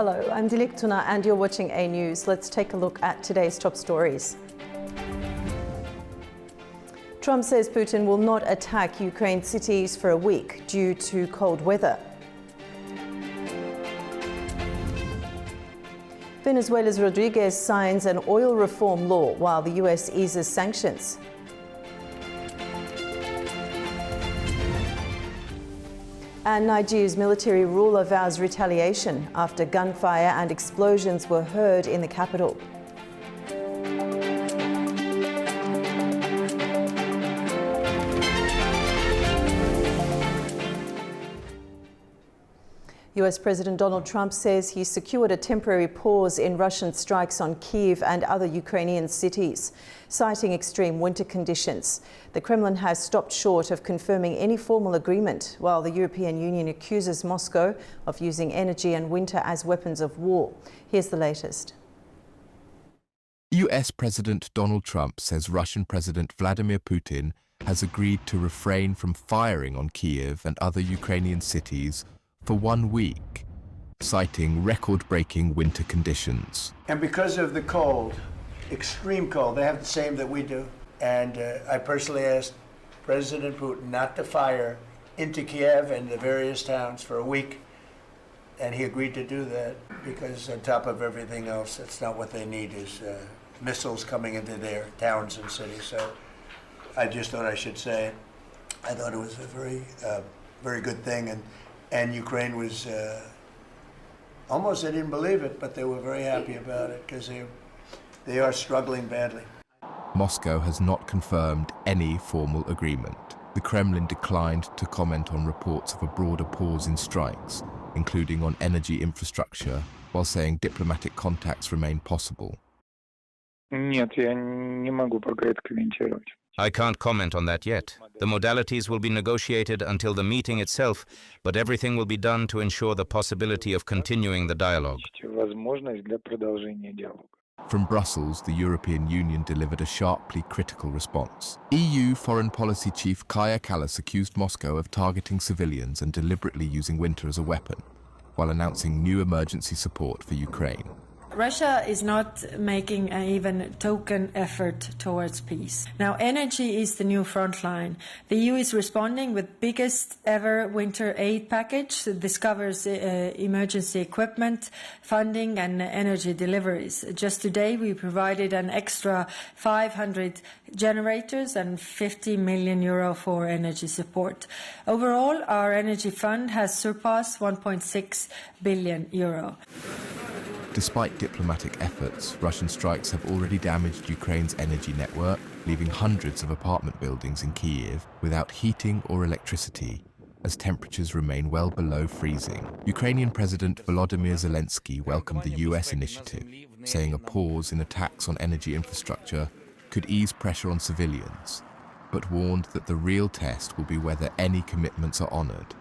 Hello, I'm Dilek Tuna and you're watching A News. Let's take a look at today's top stories. Trump says Putin will not attack Ukraine cities for a week due to cold weather. Venezuela's Rodriguez signs an oil reform law while the US eases sanctions. And Nigeria's military ruler vows retaliation after gunfire and explosions were heard in the capital. US President Donald Trump says he secured a temporary pause in Russian strikes on Kyiv and other Ukrainian cities, citing extreme winter conditions. The Kremlin has stopped short of confirming any formal agreement, while the European Union accuses Moscow of using energy and winter as weapons of war. Here's the latest. US President Donald Trump says Russian President Vladimir Putin has agreed to refrain from firing on Kyiv and other Ukrainian cities for 1 week, citing record-breaking winter conditions. And because of the cold, extreme cold, they have the same that we do. And I personally asked President Putin not to fire into Kiev and the various towns for a week. And he agreed to do that because on top of everything else, that's not what they need is missiles coming into their towns and cities. So I just thought I should say it. I thought it was a very good thing. And Ukraine was almost, they didn't believe it, but they were very happy about it because they are struggling badly. Moscow has not confirmed any formal agreement. The Kremlin declined to comment on reports of a broader pause in strikes, including on energy infrastructure, while saying diplomatic contacts remain possible. Нет, я не могу пока это комментировать. I can't comment on that yet. The modalities will be negotiated until the meeting itself, but everything will be done to ensure the possibility of continuing the dialogue. Возможность для продолжения диалога. From Brussels, the European Union delivered a sharply critical response. EU Foreign Policy Chief Kaja Kallas accused Moscow of targeting civilians and deliberately using winter as a weapon, while announcing new emergency support for Ukraine. Russia is not making an even token effort towards peace. Now, energy is the new front line. The EU is responding with biggest ever winter aid package that discovers emergency equipment, funding and energy deliveries. Just today, we provided an extra 500 generators and €50 million for energy support. Overall, our energy fund has surpassed €1.6 billion. Despite diplomatic efforts, Russian strikes have already damaged Ukraine's energy network, leaving hundreds of apartment buildings in Kyiv without heating or electricity, as temperatures remain well below freezing. Ukrainian President Volodymyr Zelensky welcomed the US initiative, saying a pause in attacks on energy infrastructure could ease pressure on civilians, but warned that the real test will be whether any commitments are honored.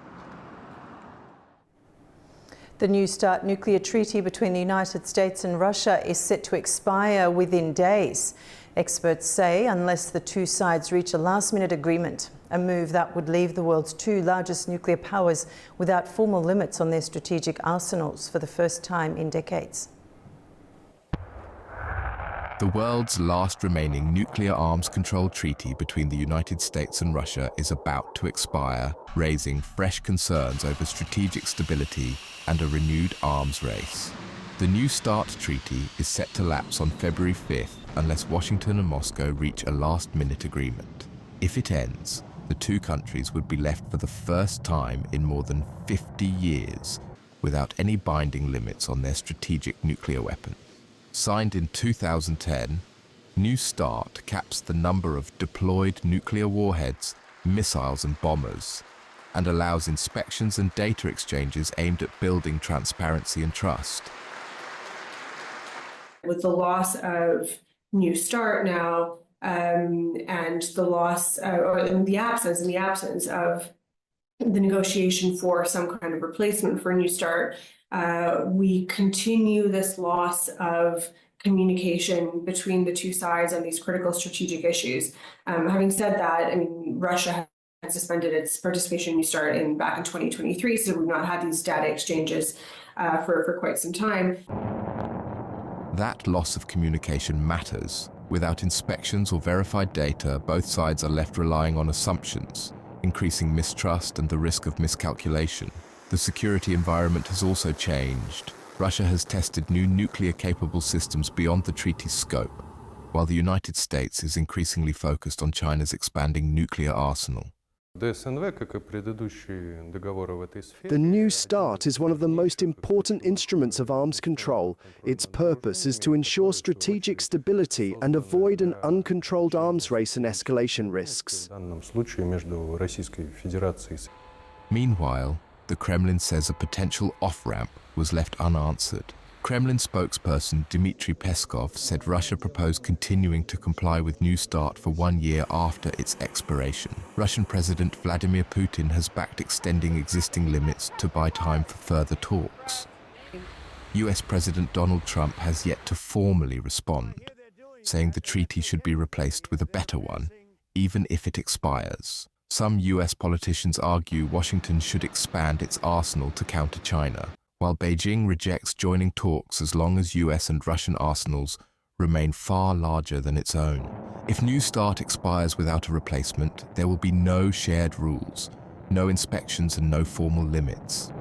The New START nuclear treaty between the United States and Russia is set to expire within days. Experts say unless the two sides reach a last-minute agreement, a move that would leave the world's two largest nuclear powers without formal limits on their strategic arsenals for the first time in decades. The world's last remaining nuclear arms control treaty between the United States and Russia is about to expire, raising fresh concerns over strategic stability and a renewed arms race. The New START treaty is set to lapse on February 5th unless Washington and Moscow reach a last-minute agreement. If it ends, the two countries would be left for the first time in more than 50 years without any binding limits on their strategic nuclear weapons. Signed in 2010, New START caps the number of deployed nuclear warheads, missiles and bombers, and allows inspections and data exchanges aimed at building transparency and trust. With the loss of New START now, and the loss or in the absence of the negotiation for some kind of replacement for New START, we continue this loss of communication between the two sides on these critical strategic issues. Having said that, I mean, Russia had suspended its participation in New START back in 2023, so we've not had these data exchanges for quite some time. That loss of communication matters. Without inspections or verified data, both sides are left relying on assumptions, increasing mistrust and the risk of miscalculation. The security environment has also changed. Russia has tested new nuclear-capable systems beyond the treaty's scope, while the United States is increasingly focused on China's expanding nuclear arsenal. The New START is one of the most important instruments of arms control. Its purpose is to ensure strategic stability and avoid an uncontrolled arms race and escalation risks. Meanwhile, the Kremlin says a potential off-ramp was left unanswered. Kremlin spokesperson Dmitry Peskov said Russia proposed continuing to comply with New START for 1 year after its expiration. Russian President Vladimir Putin has backed extending existing limits to buy time for further talks. US President Donald Trump has yet to formally respond, saying the treaty should be replaced with a better one, even if it expires. Some US politicians argue Washington should expand its arsenal to counter China, while Beijing rejects joining talks as long as US and Russian arsenals remain far larger than its own. If New START expires without a replacement, there will be no shared rules, no inspections and no formal limits.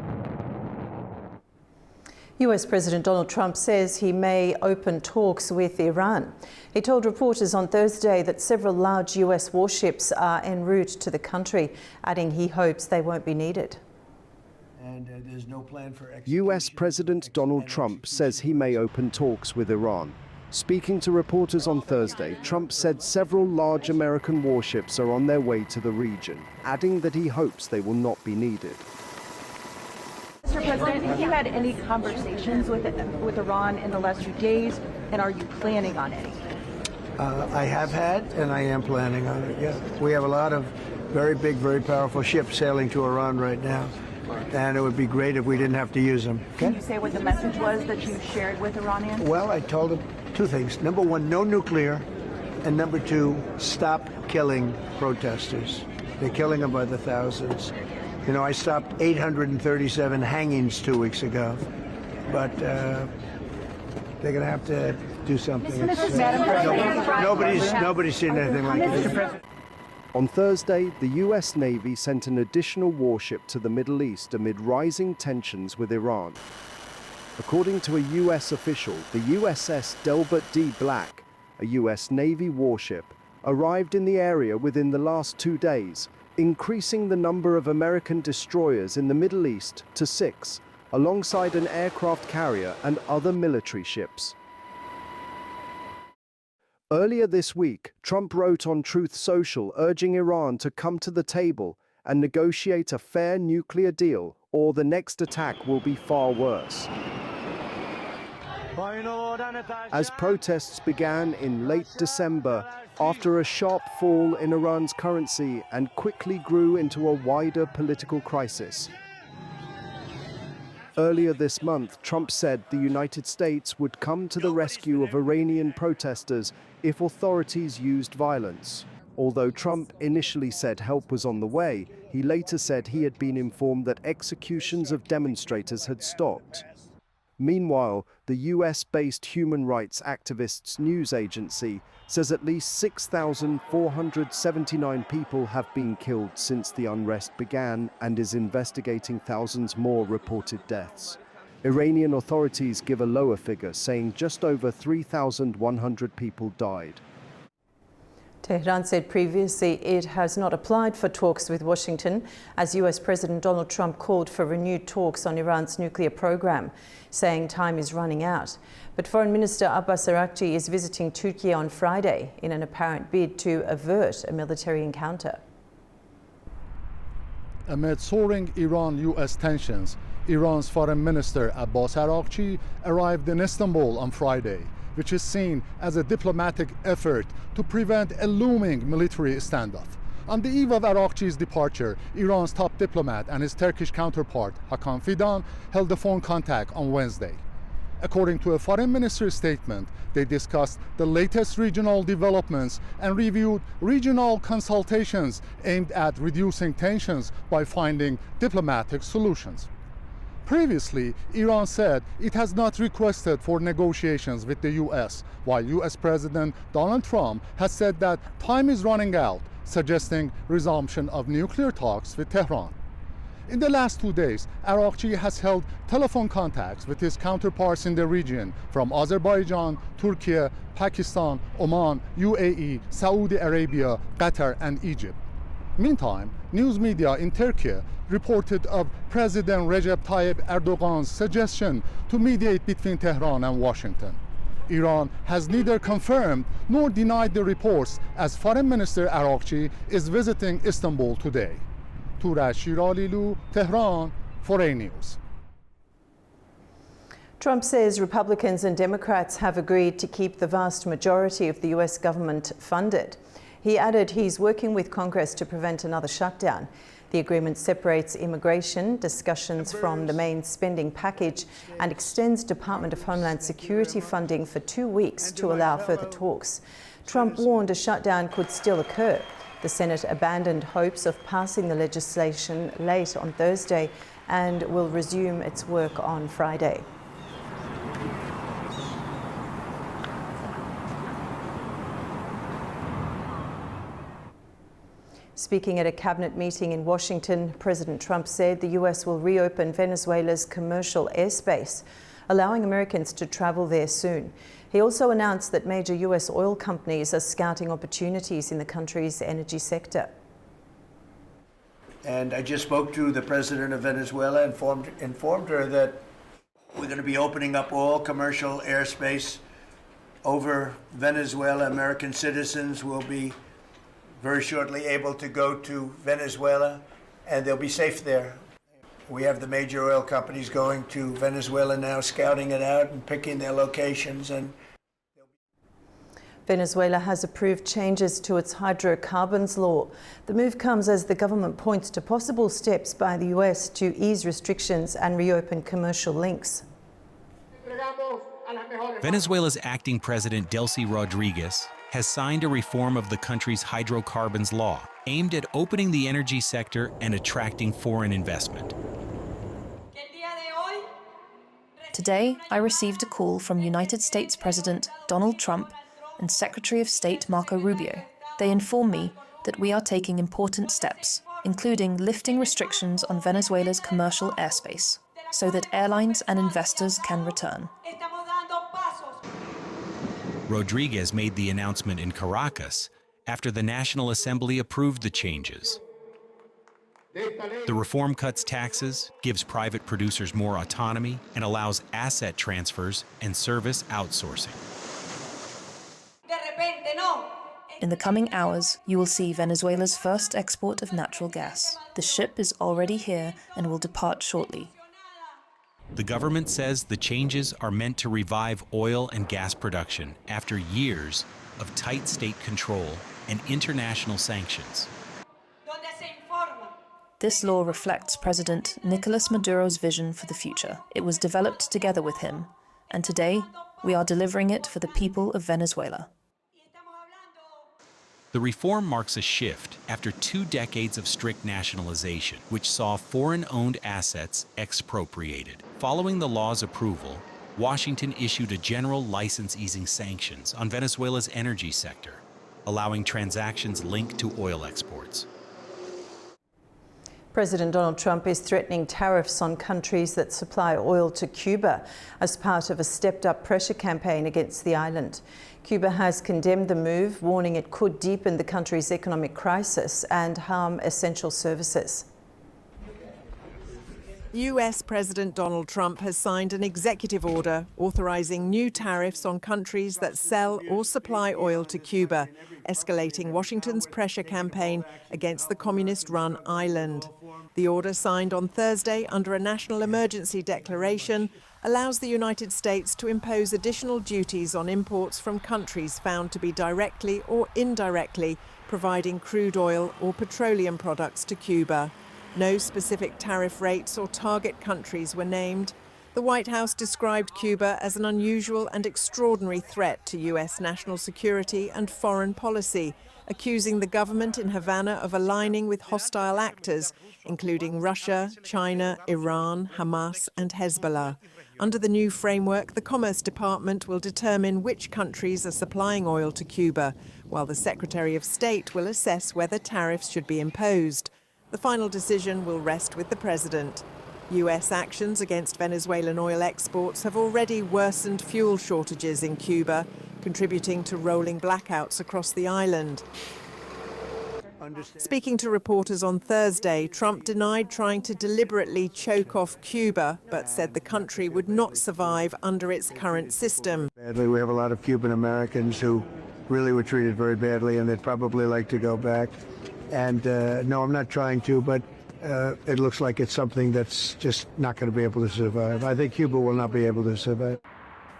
US President Donald Trump says he may open talks with Iran. He told reporters on Thursday that several large US warships are en route to the country, adding he hopes they won't be needed. And there's no plan for US President Donald Trump says he may open talks with Iran. Speaking to reporters on Thursday, Trump said several large American warships are on their way to the region, adding that he hopes they will not be needed. Mr. President, have you had any conversations with Iran in the last few days, and are you planning on any? I have had, and I am planning on it, yeah. We have a lot of very big, very powerful ships sailing to Iran right now, and it would be great if we didn't have to use them. Okay? Can you say what the message was that you shared with Iranians? Well, I told them two things. Number one, no nuclear, and number two, stop killing protesters. They're killing them by the thousands. You know, I stopped 837 hangings 2 weeks ago, but they're going to have to do something. Nobody's seen anything like it. On Thursday, the US Navy sent an additional warship to the Middle East amid rising tensions with Iran. According to a US official, the USS Delbert D. Black, a US Navy warship, arrived in the area within the last 2 days, increasing the number of American destroyers in the Middle East to 6, alongside an aircraft carrier and other military ships. Earlier this week, Trump wrote on Truth Social urging Iran to come to the table and negotiate a fair nuclear deal, or the next attack will be far worse. As protests began in late December, after a sharp fall in Iran's currency and quickly grew into a wider political crisis. Earlier this month, Trump said the United States would come to the rescue of Iranian protesters if authorities used violence. Although Trump initially said help was on the way, he later said he had been informed that executions of demonstrators had stopped. Meanwhile, the US-based human rights activists news agency says at least 6,479 people have been killed since the unrest began and is investigating thousands more reported deaths. Iranian authorities give a lower figure, saying just over 3,100 people died. Tehran said previously it has not applied for talks with Washington as US President Donald Trump called for renewed talks on Iran's nuclear program, saying time is running out. But Foreign Minister Abbas Araghchi is visiting Turkey on Friday in an apparent bid to avert a military encounter. Amid soaring Iran-US tensions, Iran's Foreign Minister Abbas Araghchi arrived in Istanbul on Friday, which is seen as a diplomatic effort to prevent a looming military standoff. On the eve of Araghchi's departure, Iran's top diplomat and his Turkish counterpart, Hakan Fidan, held a phone contact on Wednesday. According to a foreign minister's statement, they discussed the latest regional developments and reviewed regional consultations aimed at reducing tensions by finding diplomatic solutions. Previously, Iran said it has not requested for negotiations with the US, while US President Donald Trump has said that time is running out, suggesting resumption of nuclear talks with Tehran. In the last 2 days, Araghchi has held telephone contacts with his counterparts in the region from Azerbaijan, Turkey, Pakistan, Oman, UAE, Saudi Arabia, Qatar, and Egypt. Meantime, news media in Turkey reported of President Recep Tayyip Erdogan's suggestion to mediate between Tehran and Washington. Iran has neither confirmed nor denied the reports, as Foreign Minister Araghchi is visiting Istanbul today. Turaj Shiralilu, Tehran, Foreign News. Trump says Republicans and Democrats have agreed to keep the vast majority of the US government funded. He added he's working with Congress to prevent another shutdown. The agreement separates immigration discussions from the main spending package and extends Department of Homeland Security funding for 2 weeks to allow further talks. Trump warned a shutdown could still occur. The Senate abandoned hopes of passing the legislation late on Thursday and will resume its work on Friday. Speaking at a cabinet meeting in Washington, President Trump said the US will reopen Venezuela's commercial airspace, allowing Americans to travel there soon. He also announced that major US oil companies are scouting opportunities in the country's energy sector. And I just spoke to the president of Venezuela, informed her that we're going to be opening up all commercial airspace over Venezuela. American citizens will be very shortly able to go to Venezuela, and they'll be safe there. We have the major oil companies going to Venezuela now, scouting it out and picking their locations. And Venezuela has approved changes to its hydrocarbons law. The move comes as the government points to possible steps by the US to ease restrictions and reopen commercial links. Venezuela's acting president, Delcy Rodriguez, has signed a reform of the country's hydrocarbons law aimed at opening the energy sector and attracting foreign investment. Today, I received a call from United States President Donald Trump and Secretary of State Marco Rubio. They inform me that we are taking important steps, including lifting restrictions on Venezuela's commercial airspace, so that airlines and investors can return. Rodriguez made the announcement in Caracas after the National Assembly approved the changes. The reform cuts taxes, gives private producers more autonomy, and allows asset transfers and service outsourcing. In the coming hours, you will see Venezuela's first export of natural gas. The ship is already here and will depart shortly. The government says the changes are meant to revive oil and gas production after years of tight state control and international sanctions. This law reflects President Nicolas Maduro's vision for the future. It was developed together with him, and today we are delivering it for the people of Venezuela. The reform marks a shift after 2 decades of strict nationalization, which saw foreign-owned assets expropriated. Following the law's approval, Washington issued a general license easing sanctions on Venezuela's energy sector, allowing transactions linked to oil exports. President Donald Trump is threatening tariffs on countries that supply oil to Cuba as part of a stepped-up pressure campaign against the island. Cuba has condemned the move, warning it could deepen the country's economic crisis and harm essential services. US President Donald Trump has signed an executive order authorizing new tariffs on countries that sell or supply oil to Cuba, escalating Washington's pressure campaign against the communist-run island. The order, signed on Thursday under a national emergency declaration, allows the United States to impose additional duties on imports from countries found to be directly or indirectly providing crude oil or petroleum products to Cuba. No specific tariff rates or target countries were named. The White House described Cuba as an unusual and extraordinary threat to US national security and foreign policy, accusing the government in Havana of aligning with hostile actors, including Russia, China, Iran, Hamas and Hezbollah. Under the new framework, the Commerce Department will determine which countries are supplying oil to Cuba, while the Secretary of State will assess whether tariffs should be imposed. The final decision will rest with the President. US actions against Venezuelan oil exports have already worsened fuel shortages in Cuba, contributing to rolling blackouts across the island. Speaking to reporters on Thursday, Trump denied trying to deliberately choke off Cuba, but said the country would not survive under its current system. We have a lot of Cuban Americans who really were treated very badly, and they'd probably like to go back. And no, I'm not trying to, but it looks like it's something that's just not going to be able to survive. I think Cuba will not be able to survive.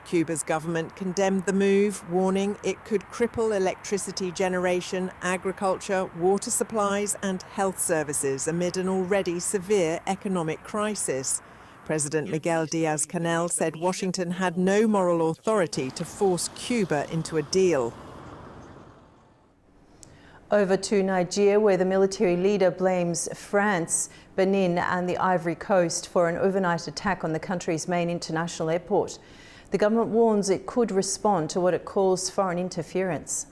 Cuba's government condemned the move, warning it could cripple electricity generation, agriculture, water supplies and health services amid an already severe economic crisis. President Miguel Díaz-Canel said Washington had no moral authority to force Cuba into a deal. Over to Nigeria, where the military leader blames France, Benin and the Ivory Coast for an overnight attack on the country's main international airport. The government warns it could respond to what it calls foreign interference.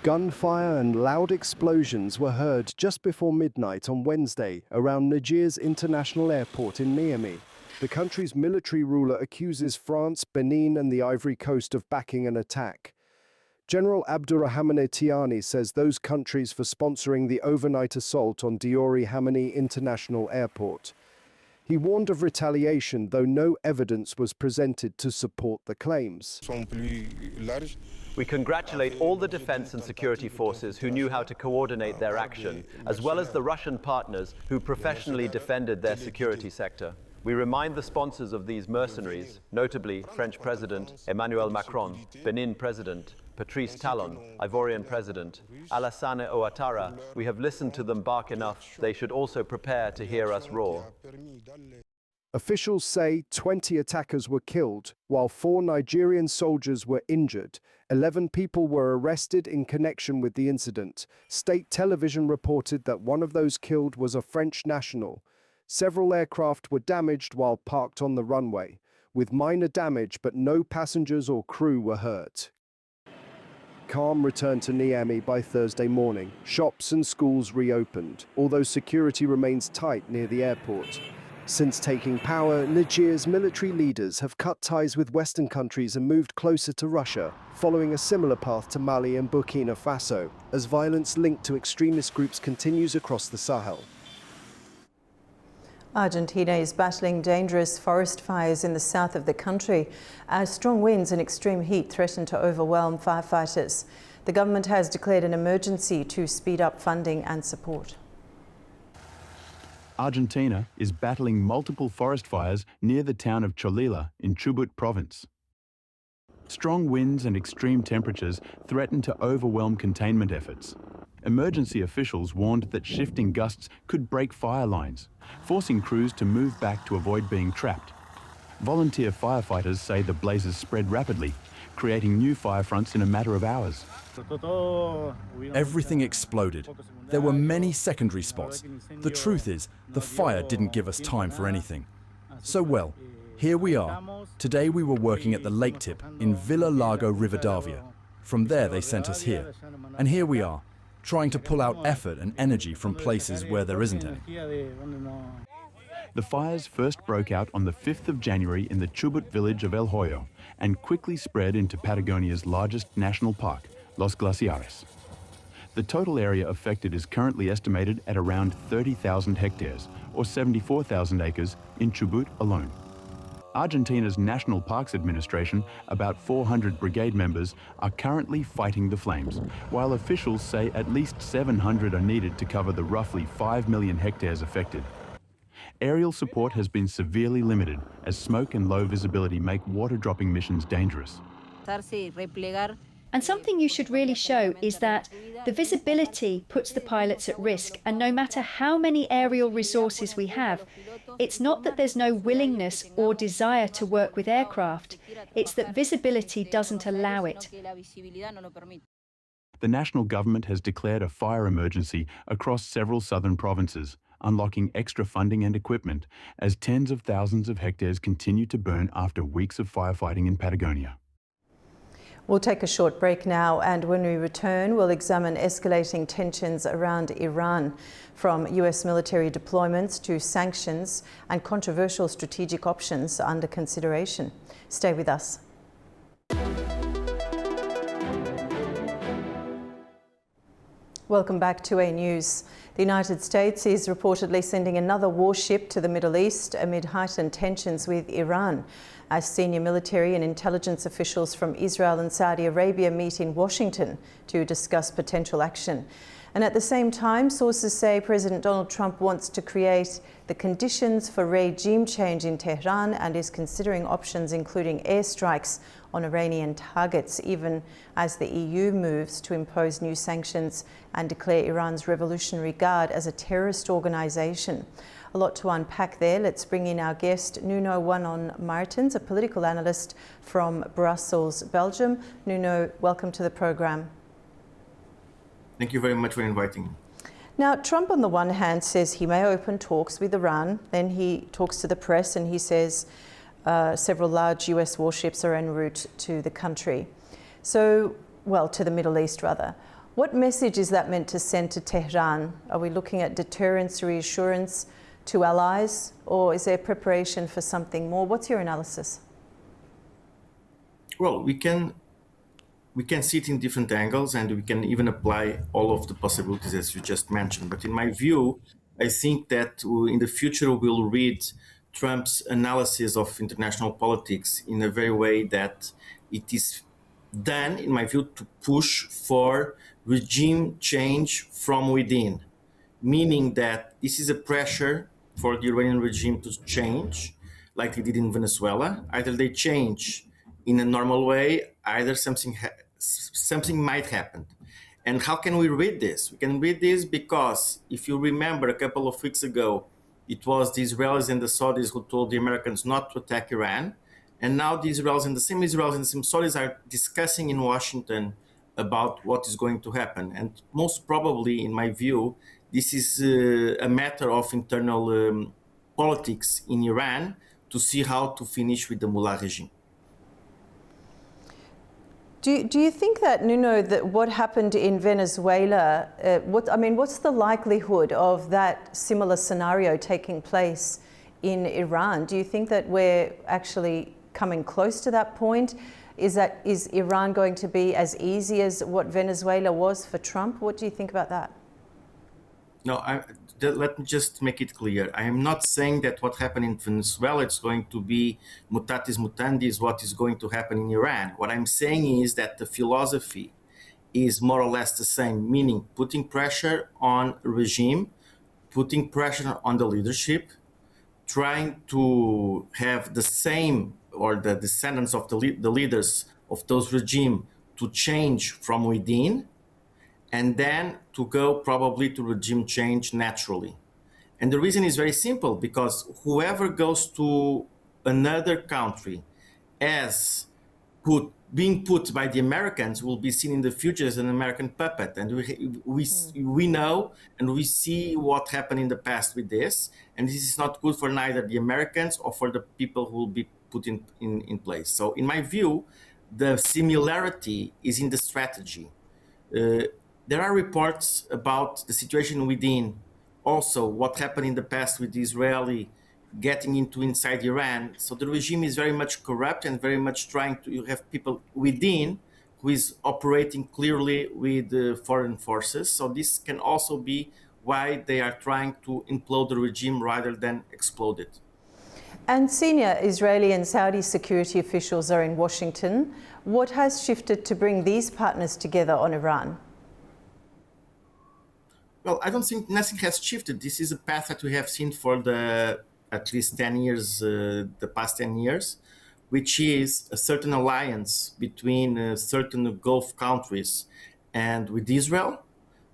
Gunfire and loud explosions were heard just before midnight on Wednesday around Nigeria's international airport in Niamey. The country's military ruler accuses France, Benin and the Ivory Coast of backing an attack. General Abdurrahmane Tiani says those countries for sponsoring the overnight assault on Diori Hamani International Airport. He warned of retaliation, though no evidence was presented to support the claims. We congratulate all the defense and security forces who knew how to coordinate their action, as well as the Russian partners who professionally defended their security sector. We remind the sponsors of these mercenaries, notably French President Emmanuel Macron, Benin President Patrice Talon, Ivorian President Alassane Ouattara, we have listened to them bark enough. They should also prepare to hear us roar. Officials say 20 attackers were killed, while 4 Nigerian soldiers were injured. 11 people were arrested in connection with the incident. State television reported that one of those killed was a French national. Several aircraft were damaged while parked on the runway, with minor damage but no passengers or crew were hurt. Calm returned to Niamey by Thursday morning. Shops and schools reopened, although security remains tight near the airport. Since taking power, Nigeria's military leaders have cut ties with Western countries and moved closer to Russia, following a similar path to Mali and Burkina Faso, as violence linked to extremist groups continues across the Sahel. Argentina is battling dangerous forest fires in the south of the country as strong winds and extreme heat threaten to overwhelm firefighters. The government has declared an emergency to speed up funding and support. Argentina is battling multiple forest fires near the town of Cholila in Chubut province. Strong winds and extreme temperatures threaten to overwhelm containment efforts. Emergency officials warned that shifting gusts could break fire lines, forcing crews to move back to avoid being trapped. Volunteer firefighters say the blazes spread rapidly, creating new fire fronts in a matter of hours. Everything exploded. There were many secondary spots. The truth is, the fire didn't give us time for anything. So well, here we are. Today we were working at the lake tip in Villa Lago Rivadavia. From there they sent us here. And here we are, trying to pull out effort and energy from places where there isn't any. The fires first broke out on the 5th of January in the Chubut village of El Hoyo and quickly spread into Patagonia's largest national park, Los Glaciares. The total area affected is currently estimated at around 30,000 hectares, or 74,000 acres, in Chubut alone. Argentina's National Parks Administration, about 400 brigade members, are currently fighting the flames, while officials say at least 700 are needed to cover the roughly 5 million hectares affected. Aerial support has been severely limited, as smoke and low visibility make water-dropping missions dangerous. And something you should really show is that the visibility puts the pilots at risk, and no matter how many aerial resources we have, it's not that there's no willingness or desire to work with aircraft, it's that visibility doesn't allow it. The national government has declared a fire emergency across several southern provinces, unlocking extra funding and equipment as tens of thousands of hectares continue to burn after weeks of firefighting in Patagonia. We'll take a short break now, and when we return, we'll examine escalating tensions around Iran, from US military deployments to sanctions and controversial strategic options under consideration. Stay with us. Welcome back to A News. The United States is reportedly sending another warship to the Middle East amid heightened tensions with Iran, as senior military and intelligence officials from Israel and Saudi Arabia meet in Washington to discuss potential action. And at the same time, sources say President Donald Trump wants to create the conditions for regime change in Tehran and is considering options including airstrikes on Iranian targets, even as the EU moves to impose new sanctions and declare Iran's Revolutionary Guard as a terrorist organisation. A lot to unpack there. Let's bring in our guest, Nuno Wanon-Martins, a political analyst from Brussels, Belgium. Nuno, welcome to the program. Thank you very much for inviting me. Now, Trump on the one hand says he may open talks with Iran, then he talks to the press and he says several large US warships are en route to the country. So, well, to the Middle East rather. What message is that meant to send to Tehran? Are we looking at deterrence, reassurance to allies, or is there preparation for something more? What's your analysis? Well, we can see it in different angles, and we can even apply all of the possibilities as you just mentioned. But in my view, I think that in the future we'll read Trump's analysis of international politics in a very way that it is done, in my view, to push for regime change from within, meaning that this is a pressure for the Iranian regime to change, like they did in Venezuela. Either they change in a normal way, either something might happen. And how can we read this? We can read this because if you remember a couple of weeks ago, it was the Israelis and the Saudis who told the Americans not to attack Iran. And now the Israelis and the same Saudis are discussing in Washington about what is going to happen. And most probably, in my view, this is a matter of internal politics in Iran to see how to finish with the Mullah regime. Do you think that, Nuno, that what happened in Venezuela, what's the likelihood of that similar scenario taking place in Iran? Do you think that we're actually coming close to that point? Is Iran going to be as easy as what Venezuela was for Trump? What do you think about that? No, let me just make it clear. I am not saying that what happened in Venezuela is going to be mutatis mutandis what is going to happen in Iran. What I'm saying is that the philosophy is more or less the same, meaning putting pressure on regime, putting pressure on the leadership, trying to have the same or the descendants of the leaders of those regimes to change from within, and then to go probably to regime change naturally. And the reason is very simple, because whoever goes to another country as being put by the Americans will be seen in the future as an American puppet. And we know and we see what happened in the past with this. And this is not good for neither the Americans or for the people who will be put in place. So in my view, the similarity is in the strategy. There are reports about the situation within, also what happened in the past with the Israeli getting inside Iran. So the regime is very much corrupt and very much trying to have people within who is operating clearly with foreign forces. So this can also be why they are trying to implode the regime rather than explode it. And senior Israeli and Saudi security officials are in Washington. What has shifted to bring these partners together on Iran? Well, I don't think nothing has shifted. This is a path that we have seen for at least 10 years, the past 10 years, which is a certain alliance between certain Gulf countries and with Israel.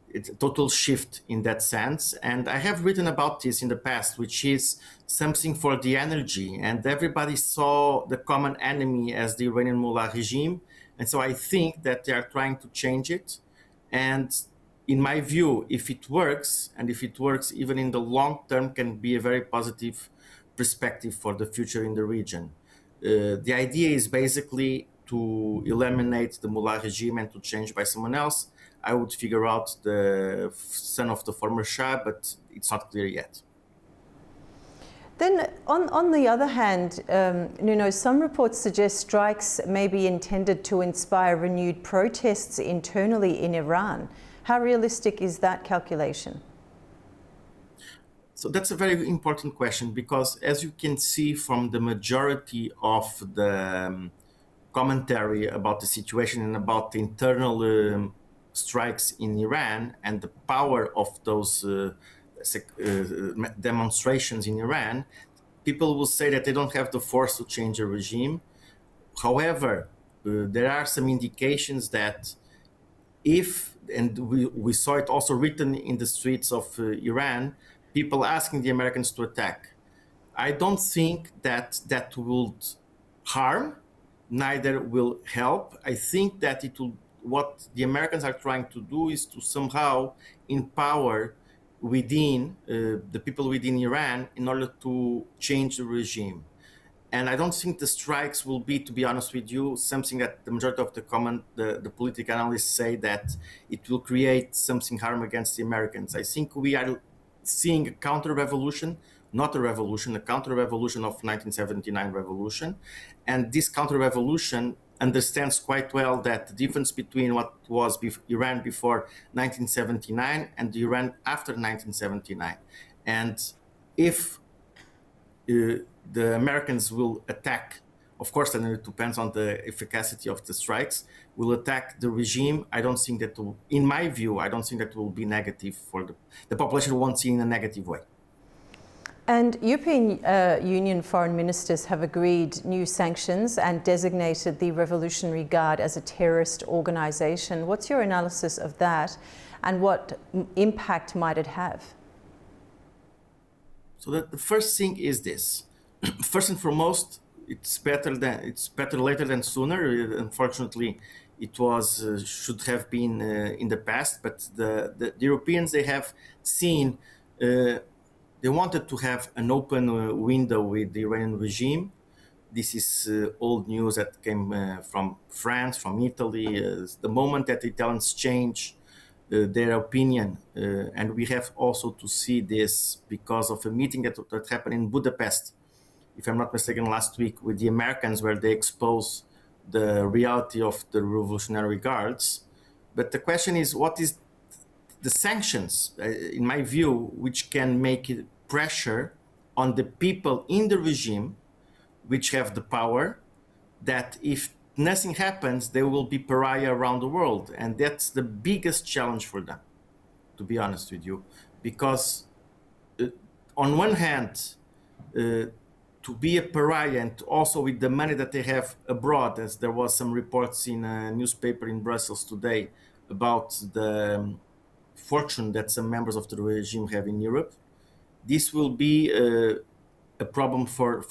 It's a total shift in that sense. And I have written about this in the past, which is something for the energy. And everybody saw the common enemy as the Iranian Mullah regime. And so I think that they are trying to change it. And in my view, if it works, and if it works even in the long term, can be a very positive perspective for the future in the region. The idea is basically to eliminate the Mullah regime and to change by someone else. I would figure out the son of the former Shah, but it's not clear yet. Then, on the other hand, Nuno, some reports suggest strikes may be intended to inspire renewed protests internally in Iran. How realistic is that calculation? So that's a very important question, because as you can see from the majority of the commentary about the situation and about the internal strikes in Iran and the power of those demonstrations in Iran, people will say that they don't have the force to change a regime. However, there are some indications that if, and we saw it also written in the streets of Iran, people asking the Americans to attack. I don't think that that will harm, neither will help. I think that it will, what the Americans are trying to do is to somehow empower within the people within Iran in order to change the regime. And I don't think the strikes will be, to be honest with you, something that the majority of the political analysts say that it will create something harm against the Americans. I think we are seeing a counter-revolution, not a revolution, a counter-revolution of 1979 revolution. And this counter-revolution understands quite well that the difference between what was Iran before 1979 and the Iran after 1979. And if the Americans will attack, of course, and it depends on the efficacy of the strikes, will attack the regime, I don't think that, in my view, I don't think that will be negative for the population won't see in a negative way. And European Union foreign ministers have agreed new sanctions and designated the Revolutionary Guard as a terrorist organization. What's your analysis of that, and what impact might it have? So the first thing is this. First and foremost, it's better later than sooner. Unfortunately, it was should have been in the past, but the Europeans, they have seen. They wanted to have an open window with the Iranian regime. This is old news that came from France, from Italy. The moment that the Italians change their opinion, and we have also to see this because of a meeting that happened in Budapest, if I'm not mistaken, last week with the Americans, where they expose the reality of the Revolutionary Guards. But the question is, what is the sanctions, in my view, which can make it pressure on the people in the regime, which have the power, that if nothing happens, they will be pariah around the world. And that's the biggest challenge for them, to be honest with you. Because on one hand, to be a pariah, and also with the money that they have abroad, as there was some reports in a newspaper in Brussels today about the fortune that some members of the regime have in Europe, this will be a problem for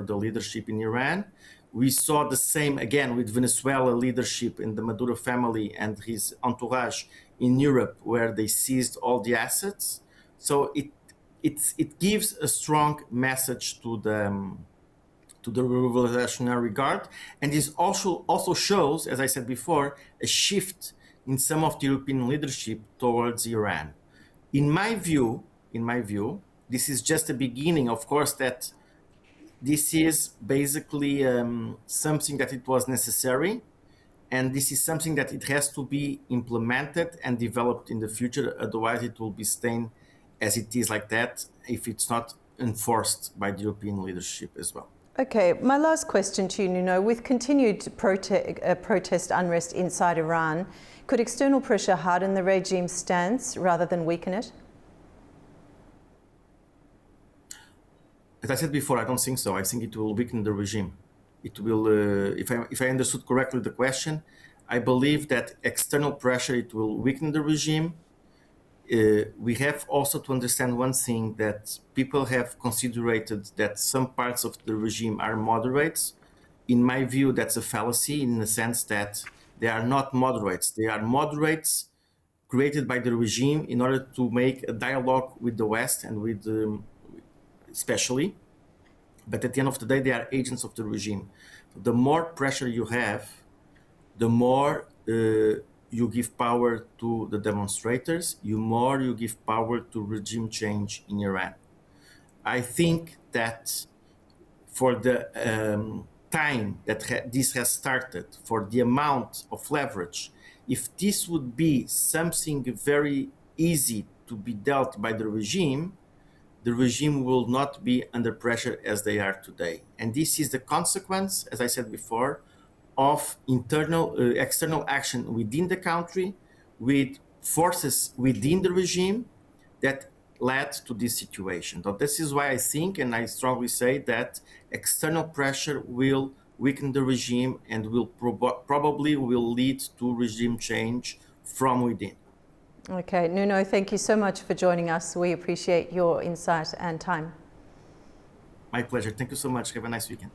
the leadership in Iran. We saw the same again with Venezuela leadership in the Maduro family and his entourage in Europe, where they seized all the assets. So it gives a strong message to the Revolutionary Guard, and this also shows, as I said before, a shift in some of the European leadership towards Iran. In my view, this is just the beginning. Of course, that this is basically something that it was necessary, and this is something that it has to be implemented and developed in the future. Otherwise, it will be staying as it is like that if it's not enforced by the European leadership as well. Okay, my last question to you, Nuno. With continued protest unrest inside Iran, could external pressure harden the regime's stance rather than weaken it? As I said before, I don't think so. I think it will weaken the regime. it will, if I understood correctly the question, I believe that external pressure, it will weaken the regime. We have also to understand one thing, that people have considered that some parts of the regime are moderates. In my view, that's a fallacy in the sense that they are not moderates. They are moderates created by the regime in order to make a dialogue with the West and with especially. But at the end of the day, they are agents of the regime. The more pressure you have, the more you give power to the demonstrators, the more you give power to regime change in Iran. I think that for the time that this has started, for the amount of leverage, if this would be something very easy to be dealt by the regime will not be under pressure as they are today. And this is the consequence, as I said before, of external action within the country, with forces within the regime that led to this situation. So this is why I think, and I strongly say, that external pressure will weaken the regime and will probably lead to regime change from within. Okay, Nuno, thank you so much for joining us. We appreciate your insight and time. My pleasure. Thank you so much. Have a nice weekend.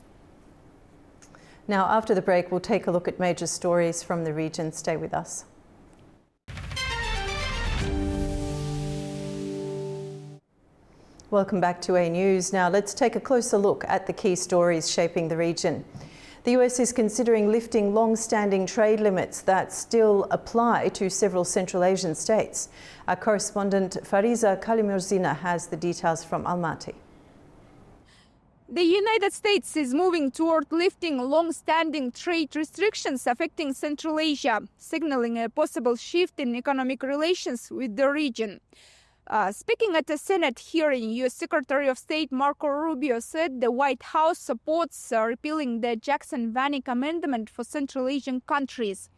Now, after the break, we'll take a look at major stories from the region. Stay with us. Welcome back to A News. Now, let's take a closer look at the key stories shaping the region. The US is considering lifting long-standing trade limits that still apply to several Central Asian states. Our correspondent Fariza Kalimurzina has the details from Almaty. The United States is moving toward lifting long-standing trade restrictions affecting Central Asia, signaling a possible shift in economic relations with the region. Speaking at a Senate hearing, U.S. Secretary of State Marco Rubio said the White House supports repealing the Jackson-Vanik Amendment for Central Asian countries.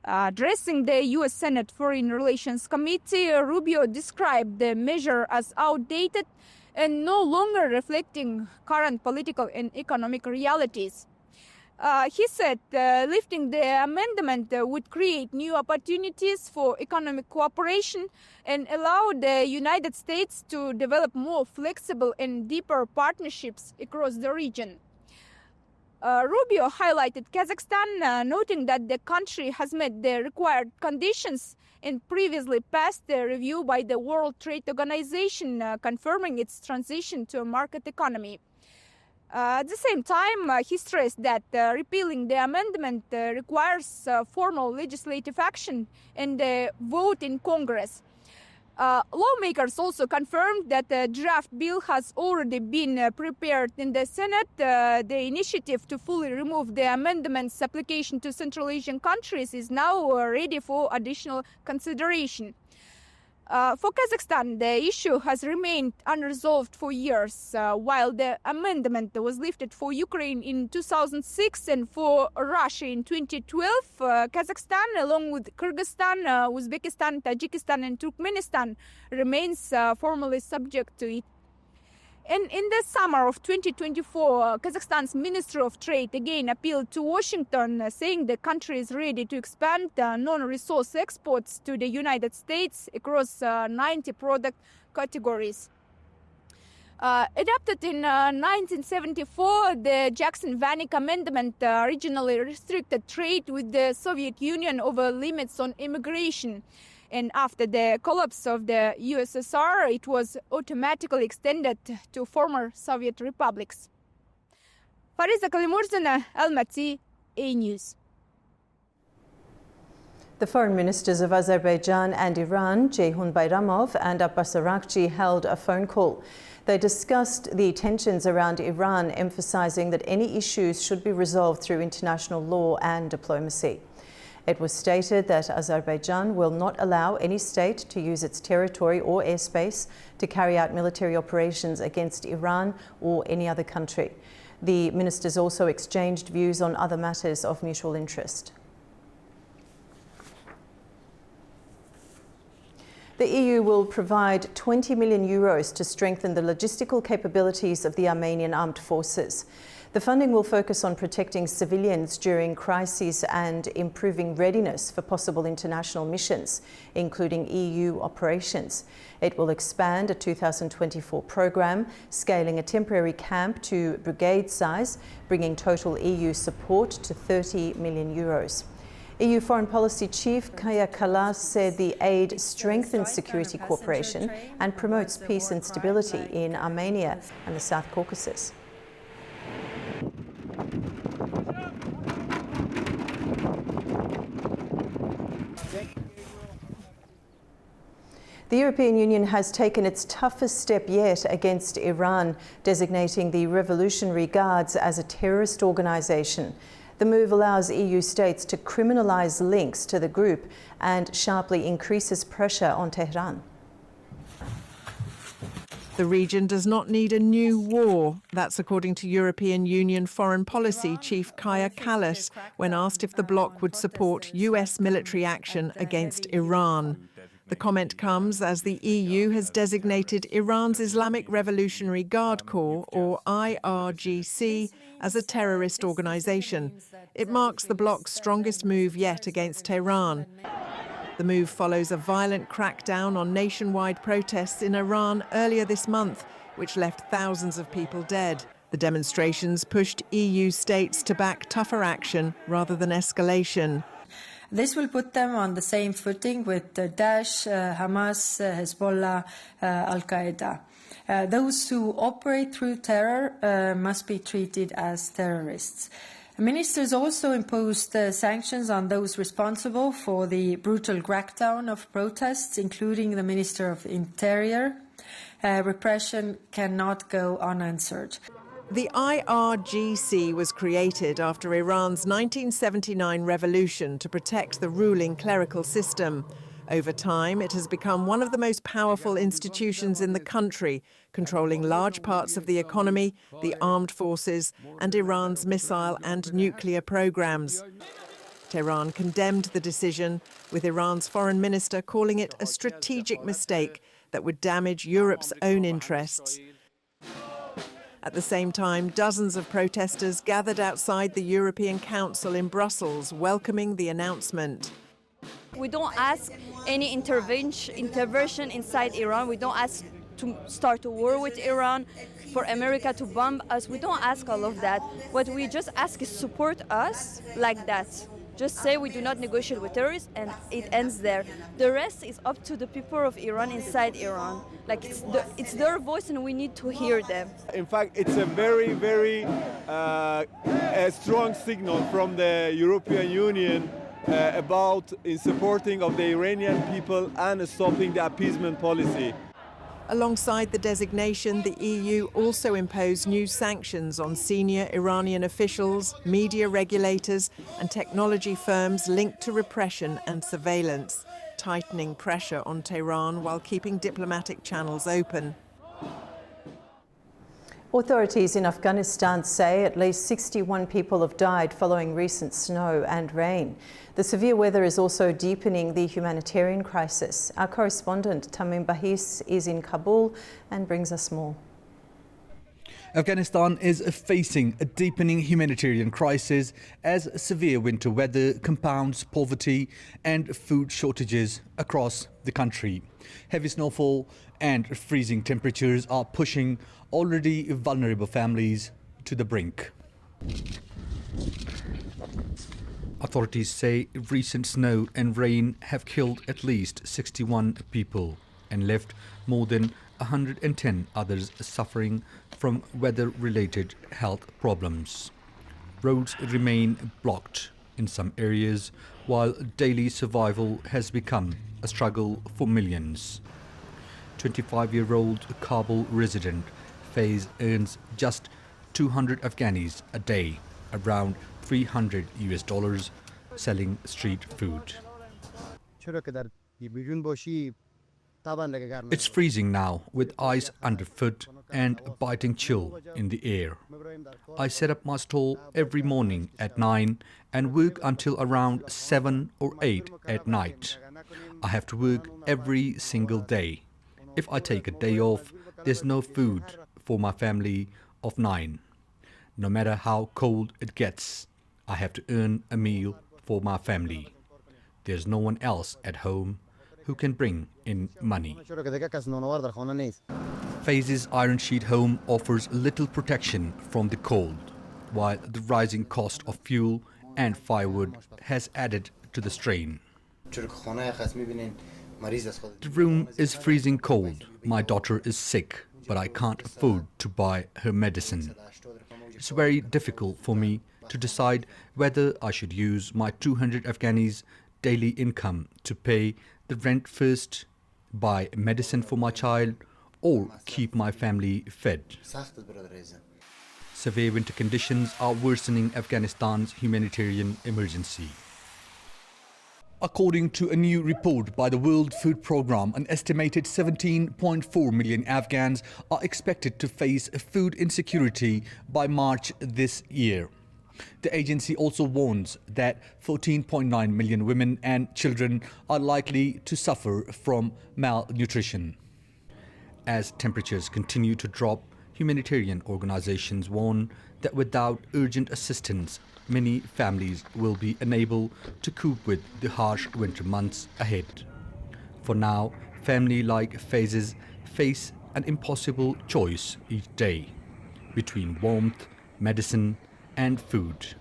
Addressing the U.S. Senate Foreign Relations Committee, Rubio described the measure as outdated and no longer reflecting current political and economic realities. He said lifting the amendment would create new opportunities for economic cooperation and allow the United States to develop more flexible and deeper partnerships across the region. Rubio highlighted Kazakhstan, noting that the country has met the required conditions and previously passed a review by the World Trade Organization, confirming its transition to a market economy. At the same time, he stressed that repealing the amendment requires formal legislative action and a vote in Congress. Lawmakers also confirmed that the draft bill has already been prepared in the Senate. The initiative to fully remove the amendment's application to Central Asian countries is now ready for additional consideration. For Kazakhstan, the issue has remained unresolved for years. While the amendment was lifted for Ukraine in 2006 and for Russia in 2012, Kazakhstan, along with Kyrgyzstan, Uzbekistan, Tajikistan and Turkmenistan, remains formally subject to it. And in the summer of 2024, Kazakhstan's Ministry of Trade again appealed to Washington, saying the country is ready to expand non-resource exports to the United States across 90 product categories. Adopted in 1974, the Jackson-Vanik Amendment originally restricted trade with the Soviet Union over limits on immigration. And after the collapse of the USSR, it was automatically extended to former Soviet republics. Fariza Kalimurzina, Almaty, A News. The foreign ministers of Azerbaijan and Iran, Ceyhun Bayramov and Abbas Araghchi, held a phone call. They discussed the tensions around Iran, emphasizing that any issues should be resolved through international law and diplomacy. It was stated that Azerbaijan will not allow any state to use its territory or airspace to carry out military operations against Iran or any other country. The ministers also exchanged views on other matters of mutual interest. The EU will provide 20 million euros to strengthen the logistical capabilities of the Armenian armed forces. The funding will focus on protecting civilians during crises and improving readiness for possible international missions, including EU operations. It will expand a 2024 programme, scaling a temporary camp to brigade size, bringing total EU support to 30 million euros. EU Foreign Policy Chief Kaja Kallas said the aid strengthens security cooperation and promotes peace and stability in Armenia and the South Caucasus. The European Union has taken its toughest step yet against Iran, designating the Revolutionary Guards as a terrorist organisation. The move allows EU states to criminalise links to the group and sharply increases pressure on Tehran. The region does not need a new war. That's according to European Union Foreign Policy Chief Kaja Kallas when asked if the bloc would support US military action against Iran. The comment comes as the EU has designated Iran's Islamic Revolutionary Guard Corps, or IRGC, as a terrorist organisation. It marks the bloc's strongest move yet against Tehran. The move follows a violent crackdown on nationwide protests in Iran earlier this month, which left thousands of people dead. The demonstrations pushed EU states to back tougher action rather than escalation. This will put them on the same footing with Daesh, Hamas, Hezbollah, Al-Qaeda. Those who operate through terror must be treated as terrorists. Ministers also imposed sanctions on those responsible for the brutal crackdown of protests, including the Minister of Interior. Repression cannot go unanswered. The IRGC was created after Iran's 1979 revolution to protect the ruling clerical system. Over time, it has become one of the most powerful institutions in the country, controlling large parts of the economy, the armed forces, and Iran's missile and nuclear programs. Tehran condemned the decision, with Iran's foreign minister calling it a strategic mistake that would damage Europe's own interests. At the same time, dozens of protesters gathered outside the European Council in Brussels, welcoming the announcement. We don't ask any intervention inside Iran. We don't ask to start a war with Iran, for America to bomb us. We don't ask all of that. What we just ask is support us like that. Just say we do not negotiate with terrorists and it ends there. The rest is up to the people of Iran inside Iran. Like it's their voice and we need to hear them. In fact, it's a very, very a strong signal from the European Union about in supporting of the Iranian people and stopping the appeasement policy. Alongside the designation, the EU also imposed new sanctions on senior Iranian officials, media regulators, and technology firms linked to repression and surveillance, tightening pressure on Tehran while keeping diplomatic channels open. Authorities in Afghanistan say at least 61 people have died following recent snow and rain. The severe weather is also deepening the humanitarian crisis. Our correspondent Tamim Bahis is in Kabul and brings us more. Afghanistan is facing a deepening humanitarian crisis as severe winter weather compounds poverty and food shortages across the country. Heavy snowfall and freezing temperatures are pushing already vulnerable families to the brink. Authorities say recent snow and rain have killed at least 61 people and left more than 110 others suffering from weather-related health problems. Roads remain blocked in some areas, while daily survival has become a struggle for millions. 25-year-old Kabul resident Faiz earns just 200 Afghanis a day, around $300 selling street food. It's freezing now, with ice underfoot and a biting chill in the air. I set up my stall every morning at 9 and work until around 7 or 8 at night. I have to work every single day. If I take a day off, there's no food for my family of 9. No matter how cold it gets, I have to earn a meal for my family. There's no one else at home who can bring in money. Faizy's iron sheet home offers little protection from the cold, while the rising cost of fuel and firewood has added to the strain. The room is freezing cold. My daughter is sick, but I can't afford to buy her medicine. It's very difficult for me to decide whether I should use my 200 Afghanis' daily income to pay the rent first, buy medicine for my child, or keep my family fed. Severe winter conditions are worsening Afghanistan's humanitarian emergency. According to a new report by the World Food Programme, an estimated 17.4 million Afghans are expected to face food insecurity by March this year. The agency also warns that 14.9 million women and children are likely to suffer from malnutrition. As temperatures continue to drop, humanitarian organizations warn that without urgent assistance, many families will be unable to cope with the harsh winter months ahead. For now, families like Faizy's face an impossible choice each day between warmth, medicine, and food,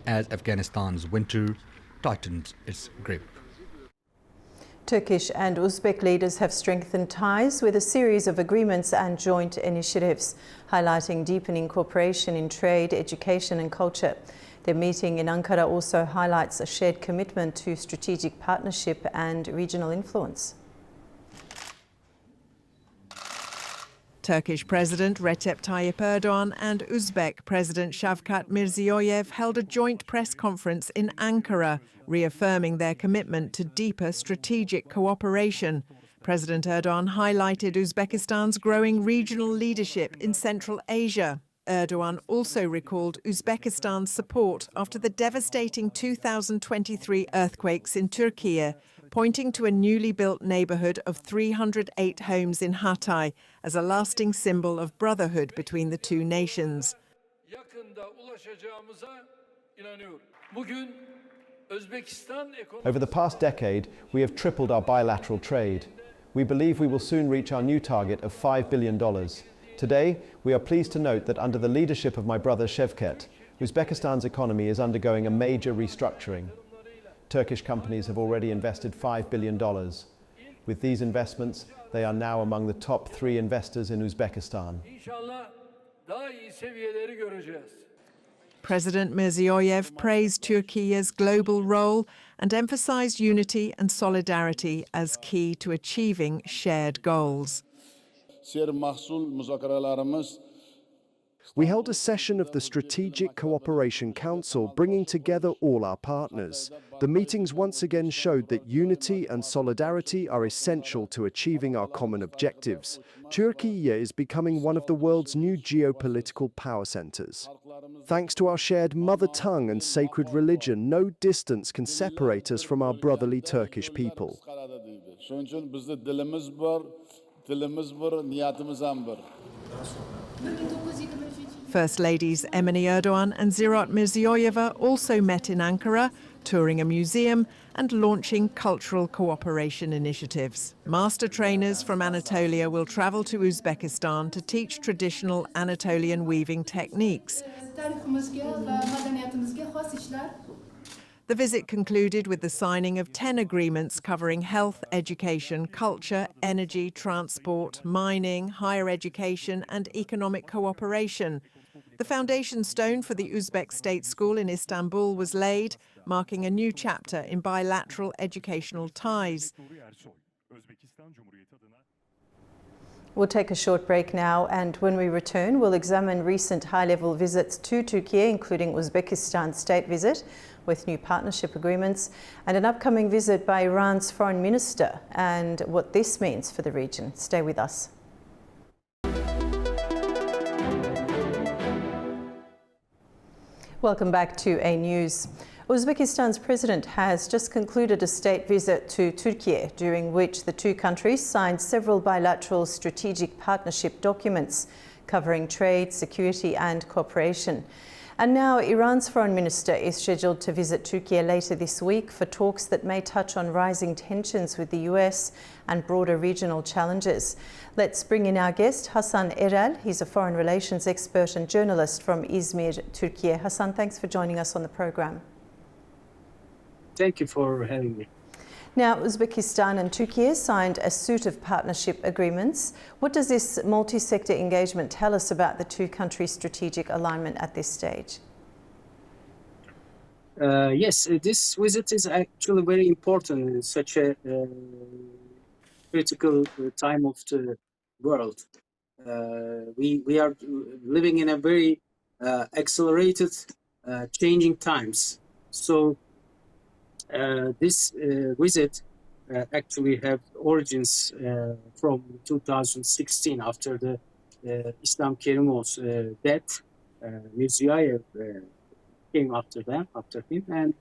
as Afghanistan's winter tightens its grip. Turkish and Uzbek leaders have strengthened ties with a series of agreements and joint initiatives, highlighting deepening cooperation in trade, education and culture. Their meeting in Ankara also highlights a shared commitment to strategic partnership and regional influence. Turkish President Recep Tayyip Erdogan and Uzbek President Shavkat Mirziyoyev held a joint press conference in Ankara, reaffirming their commitment to deeper strategic cooperation. President Erdogan highlighted Uzbekistan's growing regional leadership in Central Asia. Erdogan also recalled Uzbekistan's support after the devastating 2023 earthquakes in Turkey, pointing to a newly built neighborhood of 308 homes in Hatay as a lasting symbol of brotherhood between the two nations. Over the past decade, we have tripled our bilateral trade. We believe we will soon reach our new target of $5 billion. Today, we are pleased to note that under the leadership of my brother Shavkat, Uzbekistan's economy is undergoing a major restructuring. Turkish companies have already invested $5 billion. With these investments, they are now among the top 3 investors in Uzbekistan. President Mirziyoyev praised Turkey's global role and emphasized unity and solidarity as key to achieving shared goals. We held a session of the Strategic Cooperation Council, bringing together all our partners. The meetings once again showed that unity and solidarity are essential to achieving our common objectives. Turkey is becoming one of the world's new geopolitical power centers. Thanks to our shared mother tongue and sacred religion, no distance can separate us from our brotherly Turkish people. First Ladies Emine Erdogan and Ziraat Mirziyoyeva also met in Ankara, touring a museum and launching cultural cooperation initiatives. Master trainers from Anatolia will travel to Uzbekistan to teach traditional Anatolian weaving techniques. The visit concluded with the signing of 10 agreements covering health, education, culture, energy, transport, mining, higher education and economic cooperation. The foundation stone for the Uzbek State School in Istanbul was laid, marking a new chapter in bilateral educational ties. We'll take a short break now, and when we return, we'll examine recent high-level visits to Turkey, including Uzbekistan's state visit with new partnership agreements, and an upcoming visit by Iran's foreign minister, and what this means for the region. Stay with us. Welcome back to A News. Uzbekistan's president has just concluded a state visit to Turkey, during which the two countries signed several bilateral strategic partnership documents covering trade, security and cooperation. And now Iran's foreign minister is scheduled to visit Turkey later this week for talks that may touch on rising tensions with the US and broader regional challenges. Let's bring in our guest, Hasan Erel. He's a foreign relations expert and journalist from Izmir, Turkey. Hasan, thanks for joining us on the program. Thank you for having me. Now, Uzbekistan and Turkey signed a suite of partnership agreements. What does this multi-sector engagement tell us about the two countries' strategic alignment at this stage? Yes, this visit is actually very important in such a critical time of the world. We are living in a very accelerated, changing times. So this visit actually have origins from 2016 after the Islam Kerimov's death. Mirziyoyev came after him, and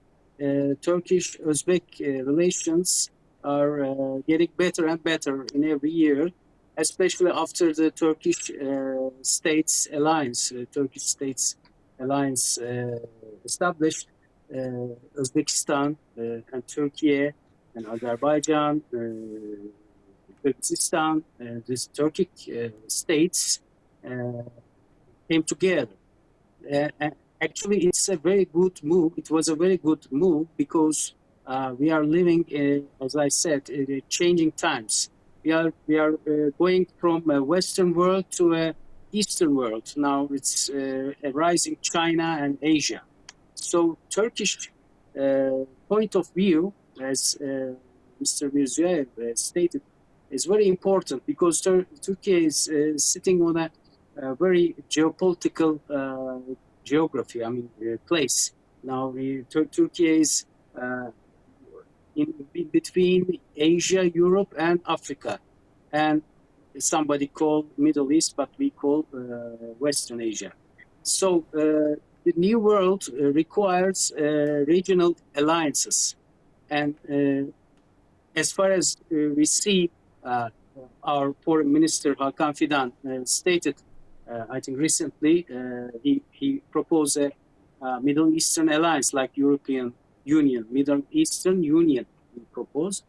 Turkish-Uzbek relations are getting better and better in every year, especially after the Turkish States Alliance, established. Uzbekistan and Turkey and Azerbaijan, Kyrgyzstan, these Turkic states came together. Actually, it's a very good move. It was a very good move because we are living, as I said, in changing times. We are going from a Western world to a Eastern world. Now it's a rising China and Asia. So Turkish point of view, as Mr. Mirziyoyev stated, is very important because Turkey is sitting on a very geopolitical geography, place. Now Turkey is in between Asia, Europe and Africa. And somebody called Middle East, but we call Western Asia. So the new world requires regional alliances. And as far as we see, our foreign minister, Hakan Fidan, stated, I think recently, he proposed a Middle Eastern alliance like European Union, Middle Eastern Union, he proposed.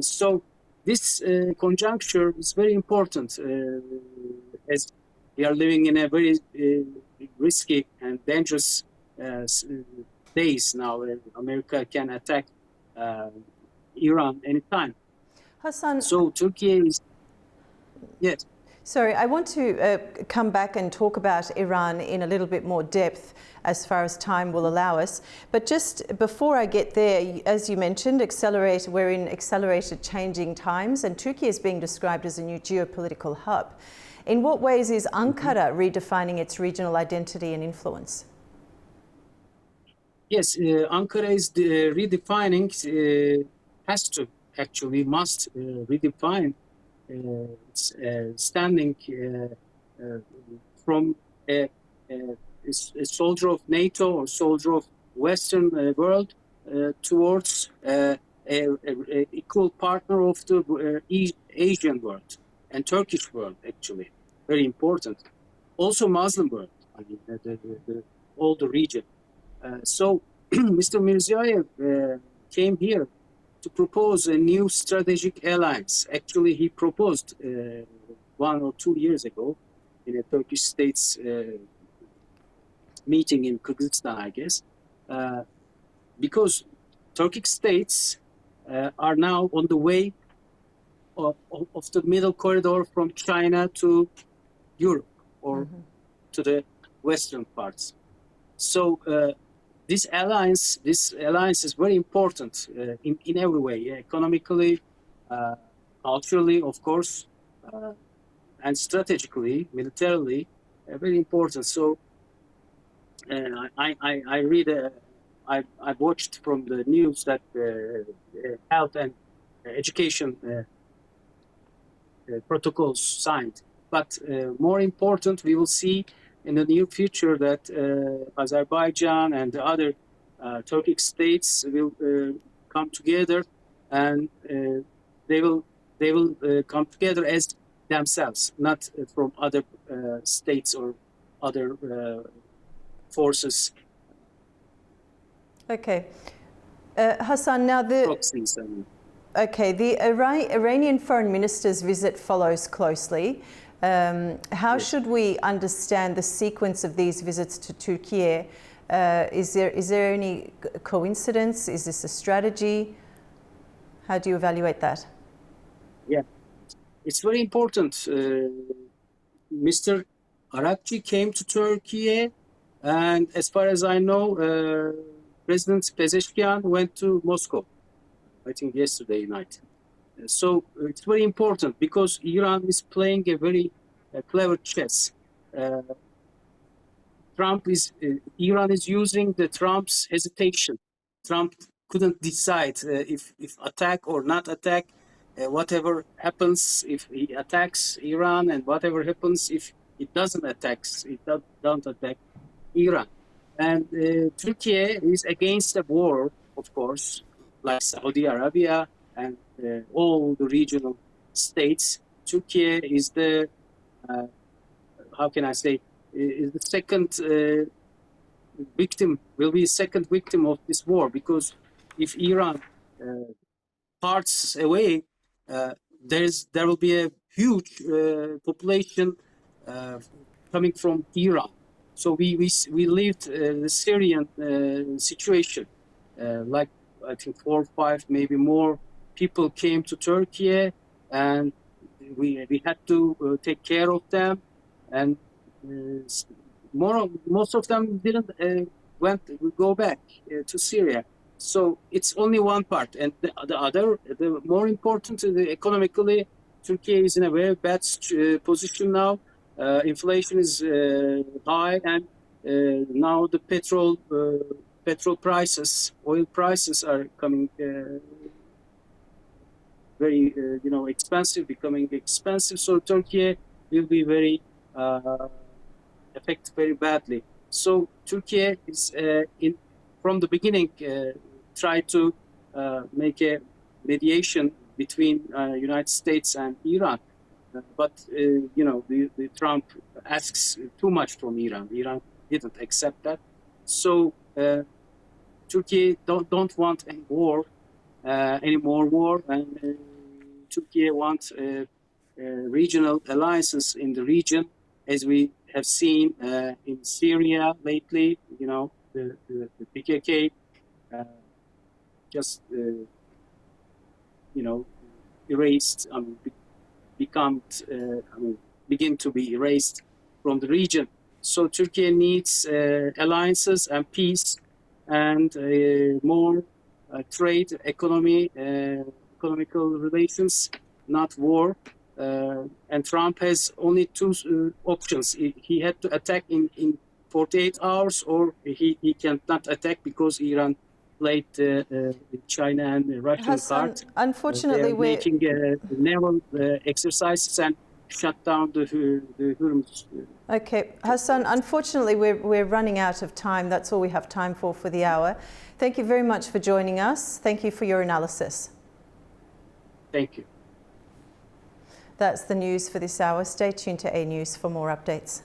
So this conjuncture is very important as we are living in a very risky and dangerous days now. America can attack Iran anytime. Hasan, so Turkey is, yes. Sorry, I want to come back and talk about Iran in a little bit more depth as far as time will allow us. But just before I get there, as you mentioned, we're in accelerated changing times, and Turkey is being described as a new geopolitical hub. In what ways is Ankara redefining its regional identity and influence? Yes, Ankara is redefining, must redefine its standing from a soldier of NATO or soldier of Western world towards an equal partner of the Asian world and Turkish world, actually. Very important. Also Muslim world, all the region. So Mr. Mirziyoyev came here to propose a new strategic alliance. Actually, he proposed 1 or 2 years ago in a Turkish states meeting in Kyrgyzstan, I guess, because Turkic states are now on the way of the middle corridor from China to Europe or to the western parts. So this alliance is very important in every way, economically, culturally, of course, and strategically, militarily, very important. So I read, I watched from the news that health and education protocols signed. But more important, we will see in the near future that Azerbaijan and the other Turkic states will come together, and they will come together as themselves, not from other states or other forces. Okay, Hassan. Now proxies, okay, the Iranian foreign minister's visit follows closely. How should we understand the sequence of these visits to Turkey? Is there any coincidence? Is this a strategy? How do you evaluate that? Yeah, it's very important. Mr. Arakci came to Turkey, and as far as I know, President Pezeshkian went to Moscow, I think yesterday night. So it's very important because Iran is playing a very clever chess. Iran is using the Trump's hesitation. Trump couldn't decide if attack or not attack. Whatever happens if he attacks Iran, and whatever happens if it doesn't don't attack Iran. And Turkey is against the war, of course, like Saudi Arabia and all the regional states. Turkey is the how can I say, is the second victim, will be second victim of this war, because if Iran parts away, there will be a huge population coming from Iran. So we lived the Syrian situation, like I think 4 or 5, maybe more people came to Turkey, and we had to take care of them, and most of them didn't go back to Syria. So it's only one part, and the more important, economically, Turkey is in a very bad position now. Inflation is high, and now the petrol prices, oil prices are coming very expensive, becoming expensive. So Turkey will be very affected very badly. So Turkey is from the beginning tried to make a mediation between United States and Iran. But the Trump asks too much from Iran. Iran didn't accept that. So Turkey don't want any war, any more war, and Turkey wants regional alliances in the region, as we have seen in Syria lately. The PKK just erased. Begin to be erased from the region. So Turkey needs alliances and peace, and more trade, economical relations, not war. And Trump has only two options. He had to attack in 48 hours, or he cannot attack because Iran played China and the Russian Hassan, card. unfortunately, we're making naval exercises and shut down the Hormuz. Okay, Hassan, unfortunately, we're running out of time. That's all we have time for the hour. Thank you very much for joining us. Thank you for your analysis. Thank you. That's the news for this hour. Stay tuned to A News for more updates.